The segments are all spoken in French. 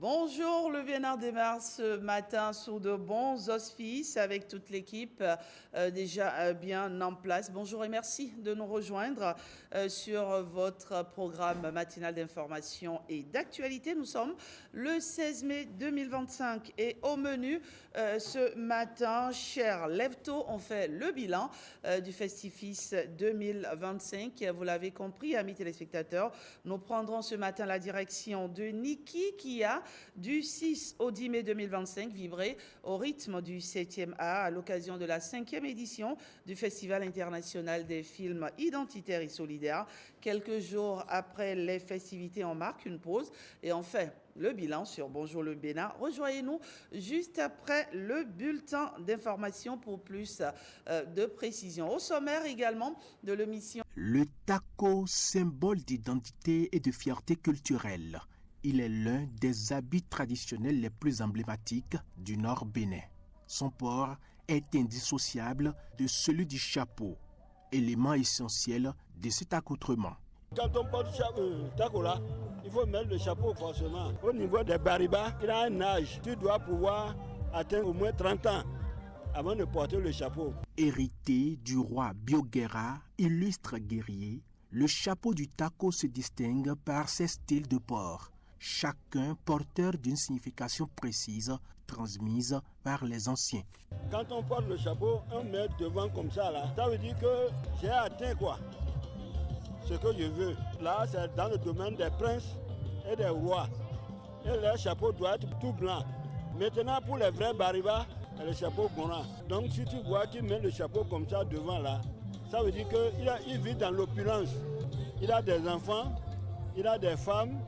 Bonjour, le Bénin démarre ce matin sous de bons auspices avec toute l'équipe déjà bien en place. Bonjour et merci de nous rejoindre sur votre programme matinal d'information et d'actualité. Nous sommes le 16 mai 2025 et au menu ce matin, chers Lève-Tôt, on fait le bilan du Festifis 2025. Vous l'avez compris, amis téléspectateurs, nous prendrons ce matin la direction de Niki qui a du 6 au 10 mai 2025 vibré au rythme du 7e art à l'occasion de la 5e édition du Festival international des films identitaires et solidaires. Quelques jours après les festivités, on marque une pause et on fait le bilan sur Bonjour le Bénin. Rejoignez-nous juste après le bulletin d'information pour plus de précision. Au sommaire également de l'émission. Le taco, symbole d'identité et de fierté culturelle. Il est l'un des habits traditionnels les plus emblématiques du Nord Bénin. Son port est indissociable de celui du chapeau, élément essentiel de cet accoutrement. Quand on porte le taco là, il faut mettre le chapeau forcément. Au niveau des baribas, il a un âge. Tu dois pouvoir atteindre au moins 30 ans avant de porter le chapeau. Hérité du roi Bioguera, illustre guerrier, le chapeau du taco se distingue par ses styles de port, chacun porteur d'une signification précise transmise par les anciens. Quand on porte le chapeau, on met devant comme ça là. Ça veut dire que j'ai atteint quoi? Ce que je veux. Là, c'est dans le domaine des princes et des rois. Et leur chapeau doit être tout blanc. Maintenant, pour les vrais baribas, le chapeau gourand. Donc, si tu vois qu'il met le chapeau comme ça devant là, ça veut dire qu'il vit dans l'opulence. Il a des enfants, il a des femmes,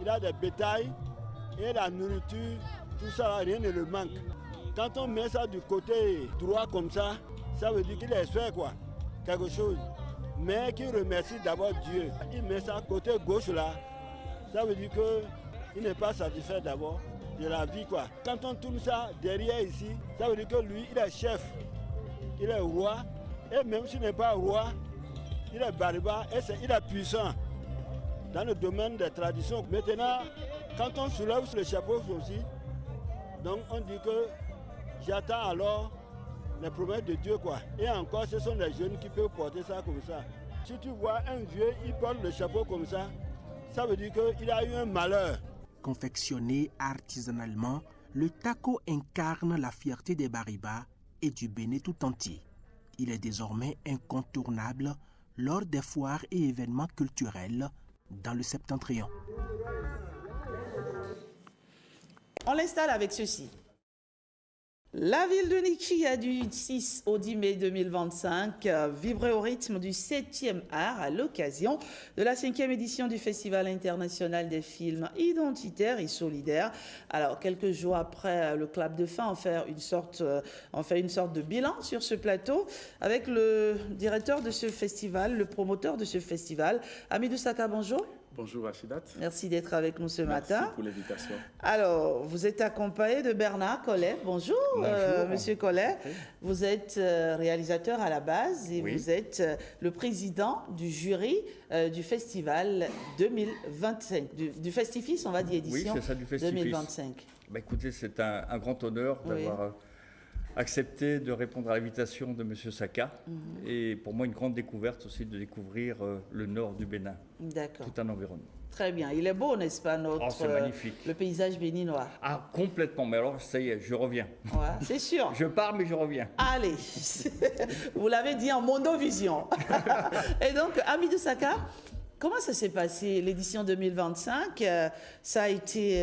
il a des bétails, et la nourriture, tout ça, là, rien ne le manque. Quand on met ça du côté droit comme ça veut dire qu'il espère quoi, quelque chose. Mais qu'il remercie d'abord Dieu. Il met ça côté gauche là, ça veut dire qu'il n'est pas satisfait d'abord de la vie quoi. Quand on tourne ça derrière ici, ça veut dire que lui, il est chef, il est roi, et même s'il n'est pas roi, il est bariba et il est puissant dans le domaine des traditions. Maintenant, quand on soulève le chapeau aussi, donc on dit que j'attends alors les promesses de Dieu quoi. Et encore, ce sont les jeunes qui peuvent porter ça comme ça. Si tu vois un vieux, il porte le chapeau comme ça veut dire qu'il a eu un malheur. Confectionné artisanalement, le taco incarne la fierté des baribas et du Bénin tout entier. Il est désormais incontournable lors des foires et événements culturels dans le septentrion. On l'installe avec ceci. La ville de Niki a du 6 au 10 mai 2025 vibré au rythme du 7e art à l'occasion de la 5e édition du Festival international des films identitaires et solidaires. Alors, quelques jours après le clap de fin, on fait une sorte de bilan sur ce plateau avec le directeur de ce festival, le promoteur de ce festival, Amidou Saka, bonjour. Bonjour Rachidat. Merci d'être avec nous ce matin. Merci pour l'invitation. Alors, vous êtes accompagné de Bernard Collet. Bonjour, Monsieur Collet. Oui. Vous êtes réalisateur à la base et oui. Vous êtes le président du jury du festival 2025, du Festifis, on va dire, édition oui, c'est ça, du Festifis 2025. Bah, écoutez, c'est un grand honneur d'avoir accepté de répondre à l'invitation de M. Saka. Et pour moi, une grande découverte aussi de découvrir le nord du Bénin. D'accord. Tout un environnement. Très bien. Il est beau, n'est-ce pas, c'est magnifique. Le paysage béninois. Ah, complètement. Mais alors, ça y est, je reviens. Ouais, c'est sûr. Je pars, mais je reviens. Allez, vous l'avez dit en Mondovision. Et donc, Amidou Saka, comment ça s'est passé l'édition 2025? Ça a été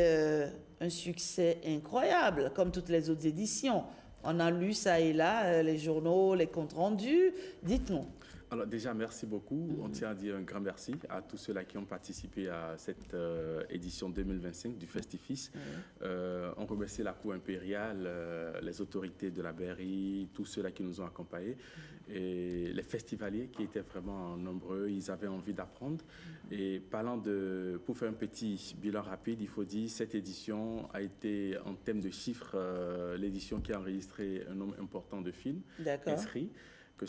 un succès incroyable, comme toutes les autres éditions. On a lu ça et là, les journaux, les comptes rendus. Dites-nous. Alors déjà, merci beaucoup. On tient à dire un grand merci à tous ceux-là qui ont participé à cette édition 2025 du Festifis. On remercie la Cour impériale, les autorités de la BRI, tous ceux-là qui nous ont accompagnés, et les festivaliers qui étaient vraiment nombreux. Ils avaient envie d'apprendre. Et pour faire un petit bilan rapide, il faut dire cette édition a été, en termes de chiffres, l'édition qui a enregistré un nombre important de films inscrits.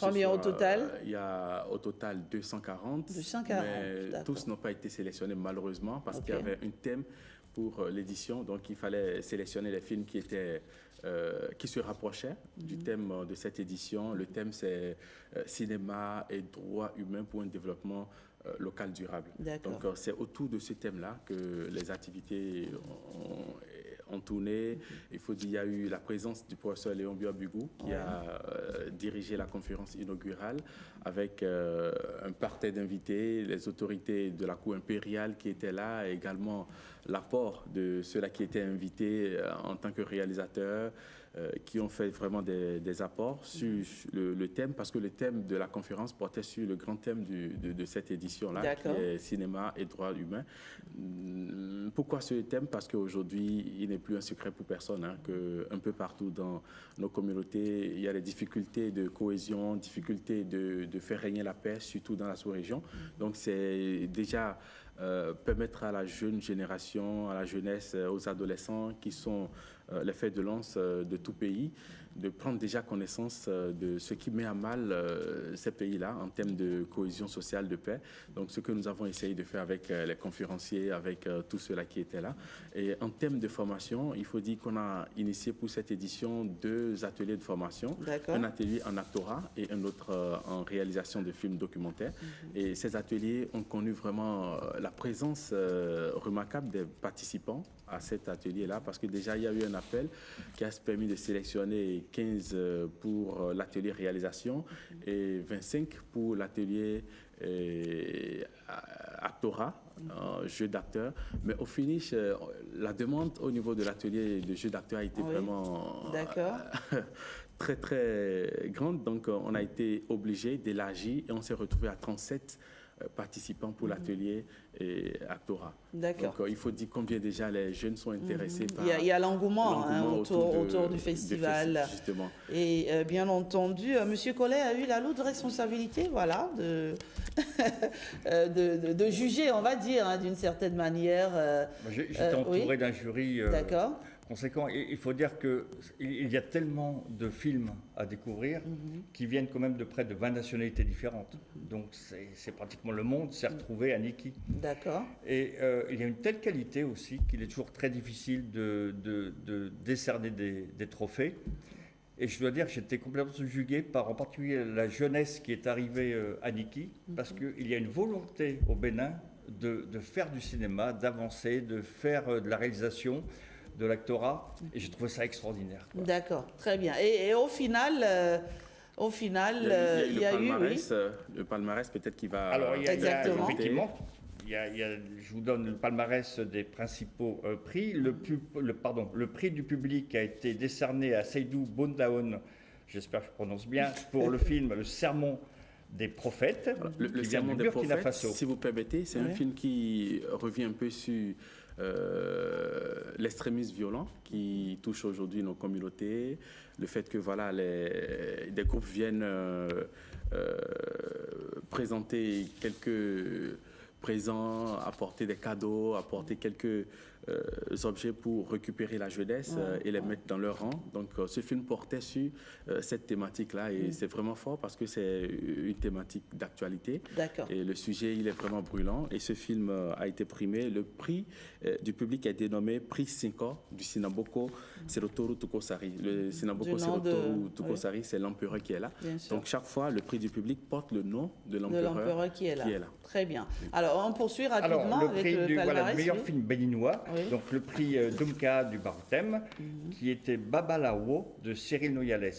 Combien au total? Il y a au total 240, 240, mais tous n'ont pas été sélectionnés malheureusement parce qu'il y avait un thème pour l'édition, donc il fallait sélectionner les films qui se rapprochaient du thème de cette édition. Le thème, c'est cinéma et droits humains pour un développement local durable. Donc c'est autour de ce thème-là que les activités ont tourné. Il faut dire qu'il y a eu la présence du professeur Léon Biobugou qui a dirigé la conférence inaugurale avec un parterre d'invités, les autorités de la Cour impériale qui étaient là, et également l'apport de ceux-là qui étaient invités en tant que réalisateurs, qui ont fait vraiment des apports sur le thème, parce que le thème de la conférence portait sur le grand thème de cette édition-là, qui est cinéma et droits humains. Pourquoi ce thème? Parce qu'aujourd'hui, il n'est plus un secret pour personne, qu'un peu partout dans nos communautés, il y a des difficultés de cohésion, difficultés de faire régner la paix, surtout dans la sous-région. Donc c'est déjà permettre à la jeune génération, à la jeunesse, aux adolescents qui sont les fers de lance de tout pays, de prendre déjà connaissance de ce qui met à mal ces pays-là en termes de cohésion sociale, de paix. Donc ce que nous avons essayé de faire avec les conférenciers, avec tous ceux-là qui étaient là. Et en termes de formation, il faut dire qu'on a initié pour cette édition 2 ateliers de formation. Un atelier en actorat et un autre en réalisation de films documentaires. Et ces ateliers ont connu vraiment la présence remarquable des participants à cet atelier-là, parce que déjà, il y a eu un appel qui a permis de sélectionner 15 pour l'atelier réalisation et 25 pour l'atelier actorat, jeu d'acteur. Mais au finish, la demande au niveau de l'atelier de jeu d'acteur a été vraiment très, très grande. Donc, on a été obligé d'élargir et on s'est retrouvé à 37 participants pour l'atelier et actorat. Donc, il faut dire combien déjà les jeunes sont intéressés par... Il y a l'engouement autour du festival. Justement. Et bien entendu, M. Collet a eu la lourde responsabilité, voilà, de juger, on va dire, d'une certaine manière. J'étais entouré d'un jury conséquent. Et il faut dire qu'il y a tellement de films à découvrir qui viennent quand même de près de 20 nationalités différentes. Donc c'est pratiquement le monde s'est retrouvé à Niki. Et il y a une telle qualité aussi qu'il est toujours très difficile de décerner des trophées. Et je dois dire que j'étais complètement subjugué par en particulier la jeunesse qui est arrivée à Niki, parce qu'il y a une volonté au Bénin de faire du cinéma, d'avancer, de faire de la réalisation, de l'actorat, et j'ai trouvé ça extraordinaire. D'accord, très bien. Et au final, il y a eu le palmarès peut-être qui va... Alors, effectivement, je vous donne le palmarès des principaux prix. Le prix du public a été décerné à Seydou Bondaon, j'espère que je prononce bien, pour le film Le Sermon des prophètes, le Sermon des prophètes, si vous permettez, c'est un film qui revient un peu sur l'extrémisme violent qui touche aujourd'hui nos communautés, le fait que voilà, des groupes viennent présenter quelques présents, apporter des cadeaux, apporter quelques objets pour récupérer la jeunesse et les mettre dans leur rang. Donc ce film portait sur cette thématique-là et c'est vraiment fort parce que c'est une thématique d'actualité. Et le sujet, il est vraiment brûlant et ce film a été primé. Le prix du public a été nommé Prix Cinco du Sinamboko Serotoru Tukosari. Le Sinamboko Serotoru Tukosari, c'est l'empereur qui est là. Donc chaque fois, le prix du public porte le nom de l'empereur qui est là. Très bien. Alors on poursuit rapidement avec le palmarès. Le meilleur film béninois. Donc le prix Dumka du Baroutem, qui était Babalao de Cyril Noyales,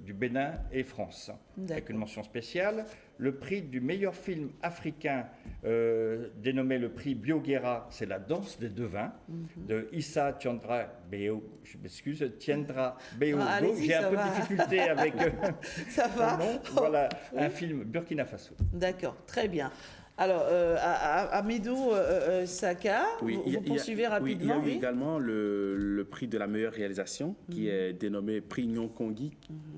du Bénin et France, avec une mention spéciale. Le prix du meilleur film africain, dénommé le prix Bioguera, c'est La danse des devins, de Issa Tiendra Beo. Je m'excuse, Tiendra Beo. J'ai un peu de difficulté avec ça va. Nom. Voilà, un film Burkina Faso. D'accord, très bien. Alors, Amidou Saka, vous poursuivez rapidement. Il y a eu également le prix de la meilleure réalisation, qui est dénommé prix Nyon Kongi,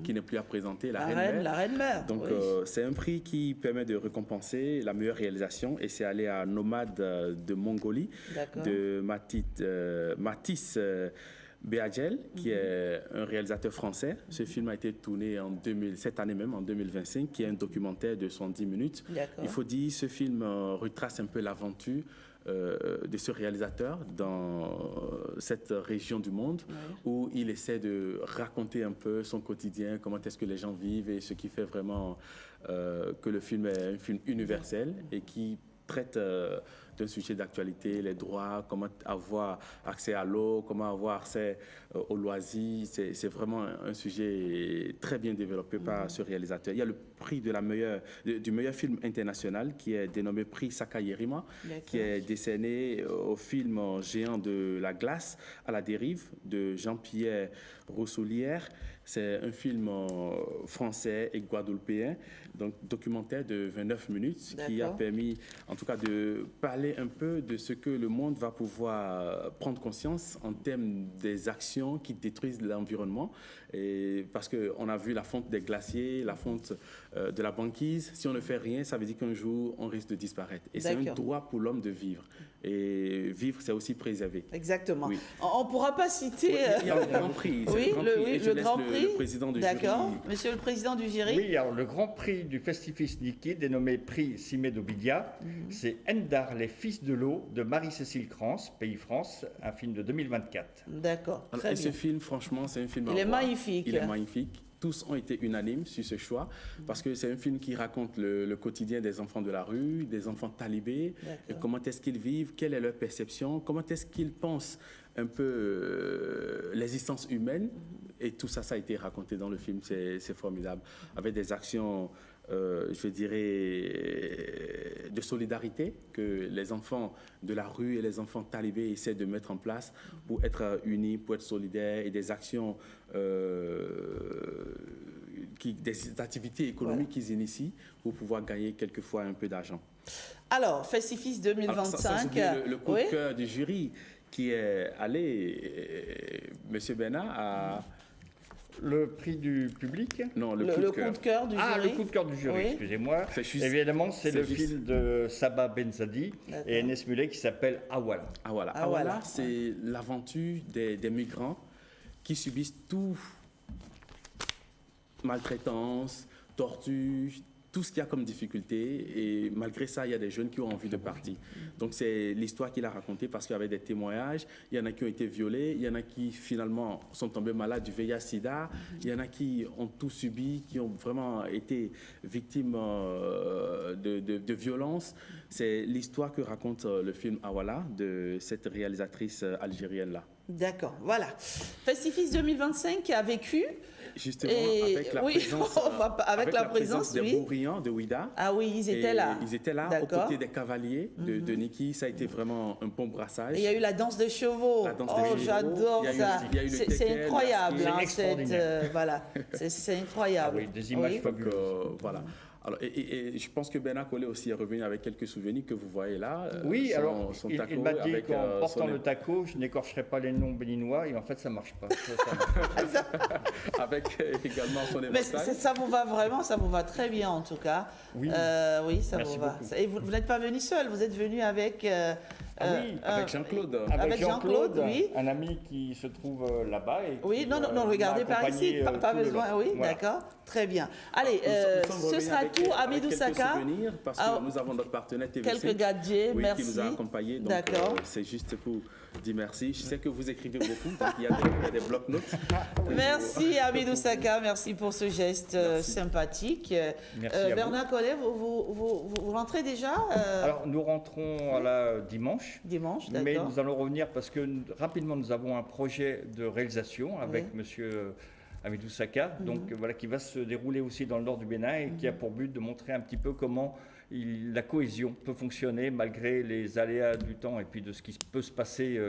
qui n'est plus à présenter, la Reine Mère. Donc, c'est un prix qui permet de récompenser la meilleure réalisation, et c'est allé à Nomade de Mongolie, de Matisse Béadjel, qui est un réalisateur français. Ce film a été tourné cette année même, en 2025, qui est un documentaire de 110 minutes. Il faut dire, ce film retrace un peu l'aventure de ce réalisateur dans cette région du monde, où il essaie de raconter un peu son quotidien, comment est-ce que les gens vivent, et ce qui fait vraiment que le film est un film universel et qui traite d'un sujet d'actualité, les droits, comment avoir accès à l'eau, comment avoir accès aux loisirs. C'est vraiment un sujet très bien développé par ce réalisateur. Il y a le prix du meilleur film international qui est dénommé prix Sakayerima, qui est décerné au film Géant de la glace à la dérive de Jean-Pierre Roussoulière. C'est un film français et guadeloupéen, donc documentaire de 29 minutes, qui a permis en tout cas de parler un peu de ce que le monde va pouvoir prendre conscience en termes des actions qui détruisent l'environnement. Et parce qu'on a vu la fonte des glaciers, la fonte de la banquise. Si on ne fait rien, ça veut dire qu'un jour, on risque de disparaître. Et c'est un droit pour l'homme de vivre. Et vivre, c'est aussi préserver. Exactement. Oui. On ne pourra pas citer... Il y a le Grand Prix. Le Grand Prix. Le président du jury. D'accord. Monsieur le président du jury. Oui, alors le Grand Prix du Festifis Niki, dénommé prix Siméd Obidia, c'est Endar, les fils de l'eau, de Marie-Cécile Crans, Pays France, un film de 2024. D'accord. Et ce film, franchement, c'est un film... Il est magnifique. Il est magnifique. Tous ont été unanimes sur ce choix parce que c'est un film qui raconte le quotidien des enfants de la rue, des enfants talibés, et comment est-ce qu'ils vivent, quelle est leur perception, comment est-ce qu'ils pensent un peu l'existence humaine. Et tout ça, ça a été raconté dans le film, c'est formidable, avec des actions, je dirais, de solidarité que les enfants de la rue et les enfants talibés essaient de mettre en place pour être unis, pour être solidaires, et des actions, des activités économiques qu'ils initient pour pouvoir gagner quelquefois un peu d'argent. Alors, Festifis 2025... le coup de cœur du jury qui est allé, Monsieur Bernard, à... Le prix du public? Non, le coup de cœur du jury. Ah, le coup de cœur du jury, excusez-moi. Évidemment, c'est le film de Saba Benzadi et Enes Muley qui s'appelle Awala. Awala, c'est l'aventure des migrants qui subissent tout, maltraitance, torture, tout ce qu'il y a comme difficulté, et malgré ça, il y a des jeunes qui ont envie de partir. Donc c'est l'histoire qu'il a racontée parce qu'il y avait des témoignages. Il y en a qui ont été violés, il y en a qui finalement sont tombés malades du VIH-Sida, il y en a qui ont tout subi, qui ont vraiment été victimes de violences. C'est l'histoire que raconte le film Awala de cette réalisatrice algérienne-là. D'accord, voilà. Festifis 2025 a vécu... Justement, avec la présence des Bourrians de Ouida. Ah oui, ils étaient là. Ils étaient là, aux côtés des cavaliers de Niki. Ça a été vraiment un bon brassage. Et il y a eu la danse des chevaux. J'adore ça. C'est incroyable. C'est incroyable. Oui, des images fabuleuses. Voilà. Alors, et je pense que Bernard Collet aussi est revenu avec quelques souvenirs que vous voyez là. Oui, alors il m'a dit qu'en portant le taco, je n'écorcherai pas les noms béninois, et en fait ça ne marche pas. Avec également son éventail. Mais ça vous va vraiment, ça vous va très bien en tout cas. Oui, oui, ça vous va. Et vous n'êtes pas venu seul, vous êtes venu avec... avec Jean-Claude. Avec Jean-Claude, oui. Un ami qui se trouve là-bas. Et oui, non, regardez par ici, pas besoin. Oui, voilà. D'accord, très bien. Allez, ce sera tout. Amidou Saka. Parce que nous avons notre partenaire TVC. Quelques gadgets, merci. Qui nous a accompagnés. Donc, c'est juste pour dire merci. Je sais que vous écrivez beaucoup, donc il y a des blocs-notes. Merci Amidou Saka, merci pour ce geste sympathique. Merci Bernard Collet, vous rentrez déjà Alors, nous rentrons dimanche. Dimanche, d'accord. Mais nous allons revenir parce que rapidement, nous avons un projet de réalisation avec monsieur Amidou Saka, donc voilà, qui va se dérouler aussi dans le nord du Bénin et qui a pour but de montrer un petit peu comment la cohésion peut fonctionner malgré les aléas du temps et puis de ce qui peut se passer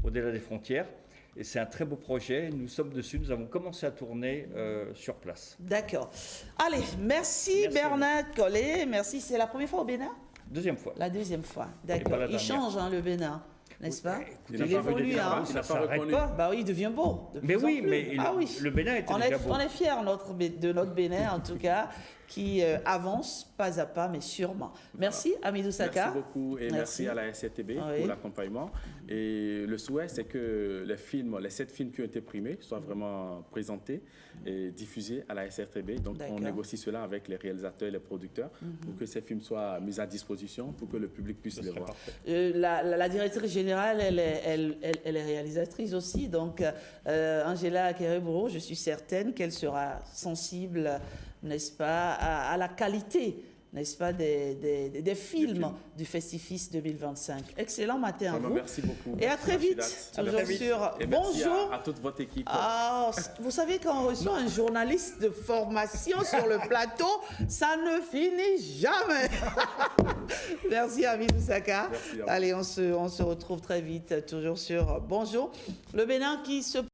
au-delà des frontières. Et c'est un très beau projet, nous sommes dessus, nous avons commencé à tourner sur place. D'accord. Allez, merci Bernard Collet, merci. C'est la première fois au Bénin? Deuxième fois. La deuxième fois, d'accord. Il change le Bénin, n'est-ce pas? Il évolue, ça ne s'arrête pas. Bah oui, il devient beau. Mais oui, mais le Bénin était déjà beau. On est fiers de notre Bénin, en tout cas. qui avance pas à pas, mais sûrement. Merci, Hamidou Saka. Merci beaucoup et merci à la SRTB pour l'accompagnement. Et le souhait, c'est que les 7 films qui ont été primés soient vraiment présentés et diffusés à la SRTB. Donc, on négocie cela avec les réalisateurs et les producteurs pour que ces films soient mis à disposition pour que le public puisse les voir. La directrice générale, elle est réalisatrice aussi. Donc, Angela Kereboro, je suis certaine qu'elle sera sensible, n'est-ce pas, à la qualité, n'est-ce pas, des films du Festifis 2025. Excellent matin à vous. Merci beaucoup. Et à très vite. Toujours sur et Bonjour. Merci à toute votre équipe. Vous savez, quand on reçoit un journaliste de formation sur le plateau, ça ne finit jamais. Merci Hamidou Saka. Allez, on se retrouve très vite, toujours sur Bonjour. Le Bénin qui se